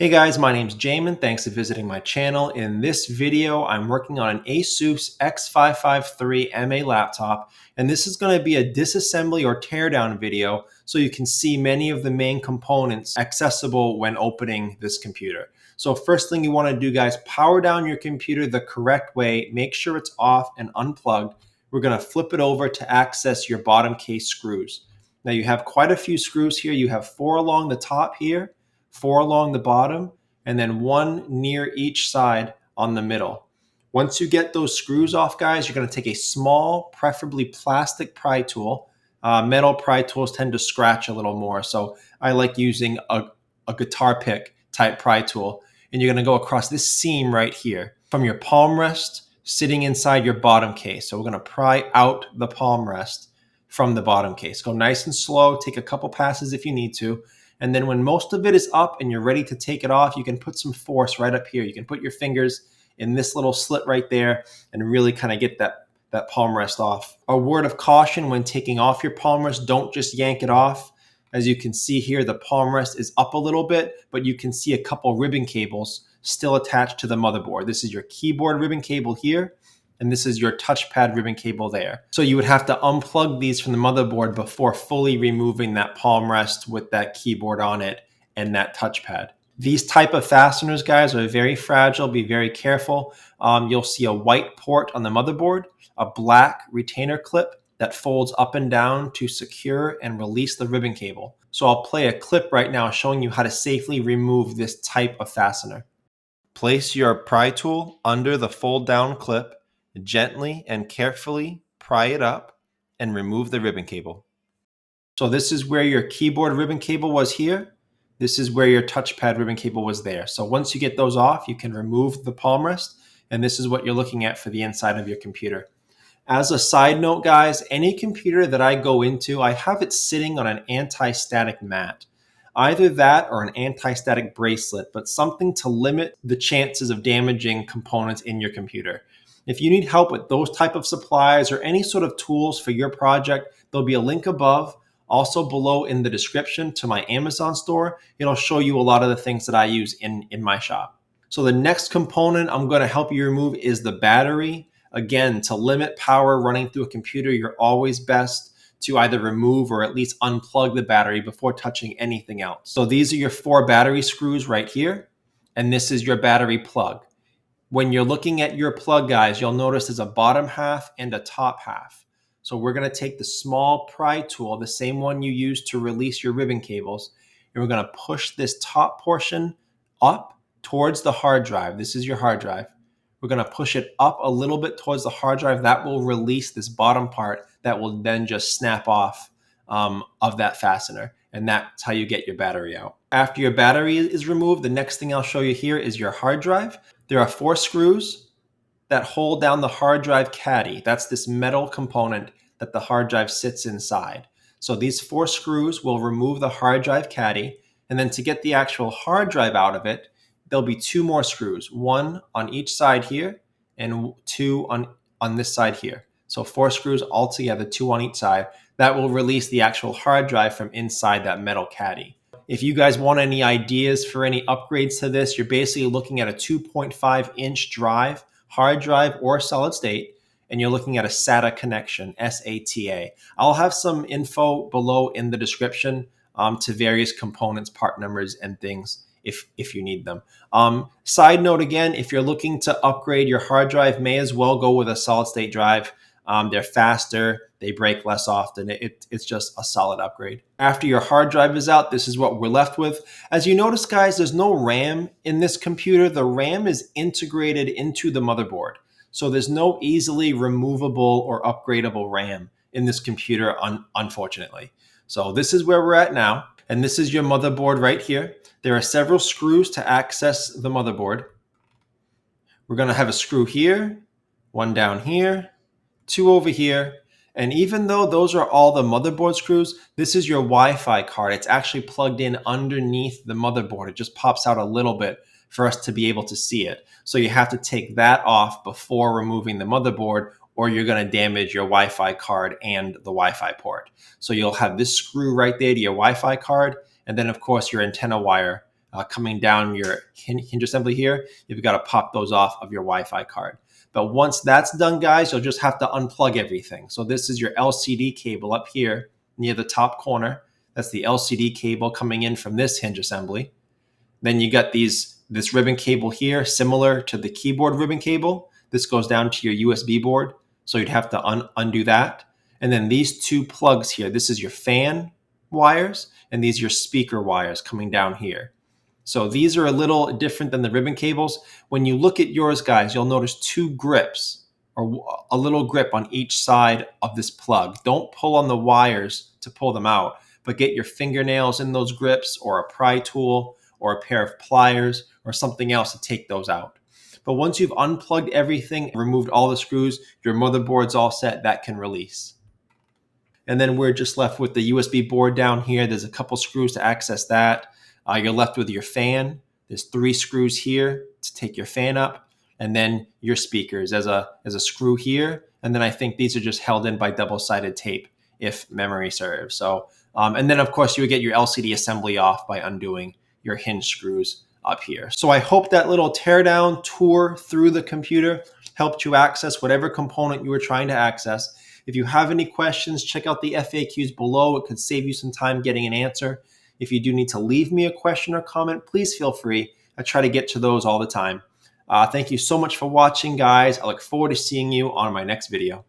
Hey guys, my name's Jamin. Thanks for visiting my channel. In this video, I'm working on an Asus X553MA laptop, and this is going to be a disassembly or teardown video so you can see many of the main components accessible when opening this computer. So first thing you want to do, guys, power down your computer the correct way. Make sure it's off and unplugged. We're going to flip it over to access your bottom case screws. Now you have quite a few screws here. You have 4 along the top here, 4 along the bottom, and then 1 near each side on the middle. Once you get those screws off, guys, you're going to take a small, preferably plastic pry tool. Metal pry tools tend to scratch a little more, so I like using a guitar pick type pry tool. And you're going to go across this seam right here from your palm rest sitting inside your bottom case. So we're going to pry out the palm rest from the bottom case. Go nice and slow, take a couple passes if you need to. And then when most of it is up and you're ready to take it off, you can put some force right up here. You can put your fingers in this little slit right there and really kind of get that palm rest off. A word of caution when taking off your palm rest, don't just yank it off. As you can see here, the palm rest is up a little bit, but you can see a couple ribbon cables still attached to the motherboard. This is your keyboard ribbon cable here, and this is your touchpad ribbon cable there. So you would have to unplug these from the motherboard before fully removing that palm rest with that keyboard on it and that touchpad. These type of fasteners, guys, are very fragile. Be very careful. You'll see a white port on the motherboard, a black retainer clip that folds up and down to secure and release the ribbon cable. So I'll play a clip right now showing you how to safely remove this type of fastener. Place your pry tool under the fold down clip. Gently and carefully pry it up and remove the ribbon cable. So this is where your keyboard ribbon cable was here. This is where your touchpad ribbon cable was there. So once you get those off, you can remove the palm rest, and this is what you're looking at for the inside of your computer. As a side note, guys, any computer that I go into, I have it sitting on an anti-static mat. Either that or an anti-static bracelet, but something to limit the chances of damaging components in your computer. If you need help with those type of supplies or any sort of tools for your project, there'll be a link above, also below in the description to my Amazon store. It'll show you a lot of the things that I use in my shop. So the next component I'm going to help you remove is the battery. Again, to limit power running through a computer, you're always best to either remove or at least unplug the battery before touching anything else. So these are your 4 battery screws right here, and this is your battery plug. When you're looking at your plug, guys, you'll notice there's a bottom half and a top half. So we're going to take the small pry tool, the same one you use to release your ribbon cables, and we're going to push this top portion up towards the hard drive. This is your hard drive. We're going to push it up a little bit towards the hard drive. That will release this bottom part that will then just snap off of that fastener. And that's how you get your battery out. After your battery is removed, the next thing I'll show you here is your hard drive. There are 4 screws that hold down the hard drive caddy. That's this metal component that the hard drive sits inside. So these 4 screws will remove the hard drive caddy. And then to get the actual hard drive out of it, there'll be 2 more screws, 1 on each side here and 2 on this side here. So 4 screws altogether, 2 on each side. That will release the actual hard drive from inside that metal caddy. If you guys want any ideas for any upgrades to this, you're basically looking at a 2.5-inch drive, hard drive, or solid state, and you're looking at a SATA connection, SATA. I'll have some info below in the description to various components, part numbers, and things if you need them. Side note again, if you're looking to upgrade your hard drive, may as well go with a solid state drive. They're faster, they break less often. It's just a solid upgrade. After your hard drive is out, this is what we're left with. As you notice, guys, there's no RAM in this computer. The RAM is integrated into the motherboard. So there's no easily removable or upgradable RAM in this computer, unfortunately. So this is where we're at now. And this is your motherboard right here. There are several screws to access the motherboard. We're going to have a screw here, 1 down here, 2 over here. And even though those are all the motherboard screws, this is your Wi-Fi card. It's actually plugged in underneath the motherboard. It just pops out a little bit for us to be able to see it. So you have to take that off before removing the motherboard, or you're going to damage your Wi-Fi card and the Wi-Fi port. So you'll have this screw right there to your Wi-Fi card, and then of course your antenna wire coming down your hinge assembly here, you've got to pop those off of your Wi-Fi card. But once that's done, guys, you'll just have to unplug everything. So this is your LCD cable up here near the top corner. That's the LCD cable coming in from this hinge assembly. Then you got this ribbon cable here, similar to the keyboard ribbon cable. This goes down to your USB board. So you'd have to undo that. And then these two plugs here, this is your fan wires, and these are your speaker wires coming down here. So these are a little different than the ribbon cables. When you look at yours, guys, you'll notice two grips, or a little grip on each side of this plug. Don't pull on the wires to pull them out, but get your fingernails in those grips, or a pry tool, or a pair of pliers, or something else to take those out. But once you've unplugged everything, removed all the screws, your motherboard's all set, that can release. And then we're just left with the USB board down here. There's a couple screws to access that. You're left with your fan. There's 3 screws here to take your fan up, and then your speakers. There's a screw here, and then I think these are just held in by double-sided tape, if memory serves. So, and then of course you would get your LCD assembly off by undoing your hinge screws up here. So I hope that little teardown tour through the computer helped you access whatever component you were trying to access. If you have any questions, check out the FAQs below. It could save you some time getting an answer. If you do need to leave me a question or comment, please feel free. I try to get to those all the time. Thank you so much for watching, guys. I look forward to seeing you on my next video.